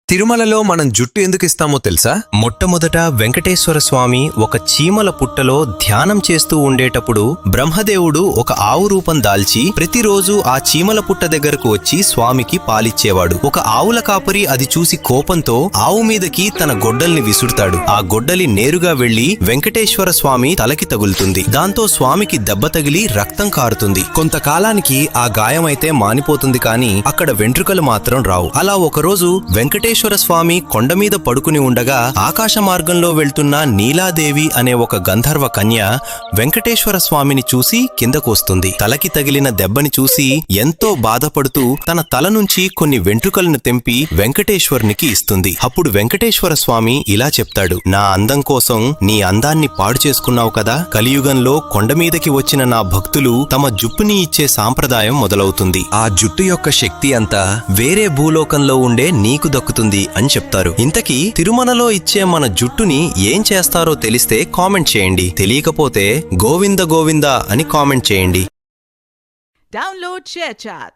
తిరుమలలో మనం జుట్టు ఎందుకు ఇస్తామో తెలుసా? మొట్టమొదట వెంకటేశ్వర స్వామి ఒక చీమల పుట్టలో ధ్యానం చేస్తూ ఉండేటప్పుడు బ్రహ్మదేవుడు ఒక ఆవు రూపం దాల్చి ప్రతిరోజు ఆ చీమల పుట్ట దగ్గరకు వచ్చి స్వామికి పాలిచ్చేవాడు. ఒక ఆవుల కాపరి అది చూసి కోపంతో ఆవు మీదకి తన గొడ్డల్ని విసురుతాడు. ఆ గొడ్డలి నేరుగా వెళ్లి వెంకటేశ్వర స్వామి తలకి తగులుతుంది. దాంతో స్వామికి దెబ్బ తగిలి రక్తం కారుతుంది. కొంతకాలానికి ఆ గాయమైతే మానిపోతుంది, కానీ అక్కడ వెంట్రుకలు మాత్రం రావు. అలా ఒకరోజు వెంకటేశ్వర స్వామి కొండమీద పడుకుని ఉండగా ఆకాశ మార్గంలో వెళ్తున్న నీలాదేవి అనే ఒక గంధర్వ కన్య వెంకటేశ్వర స్వామిని చూసి కిందకు వస్తుంది. తలకి తగిలిన దెబ్బని చూసి ఎంతో బాధపడుతూ తన తల నుంచి కొన్ని వెంట్రుకలను తెంపి వెంకటేశ్వరునికి ఇస్తుంది. అప్పుడు వెంకటేశ్వర స్వామి ఇలా చెప్తాడు, నా అందం కోసం నీ అందాన్ని పాడు చేసుకున్నావు కదా, కలియుగంలో కొండమీదకి వచ్చిన నా భక్తులు తమ జుప్పుని ఇచ్చే సాంప్రదాయం మొదలవుతుంది. ఆ జుట్టు యొక్క శక్తి అంతా వేరే భూలోకంలో ఉండే నీకు దక్కుతుంది అని చెప్తారు. ఇంతకీ తిరుమలలో ఇచ్చే మన జుట్టుని ఏం చేస్తారో తెలిస్తే కామెంట్ చేయండి. తెలియకపోతే గోవింద గోవింద అని కామెంట్ చేయండి. Download ShareChat.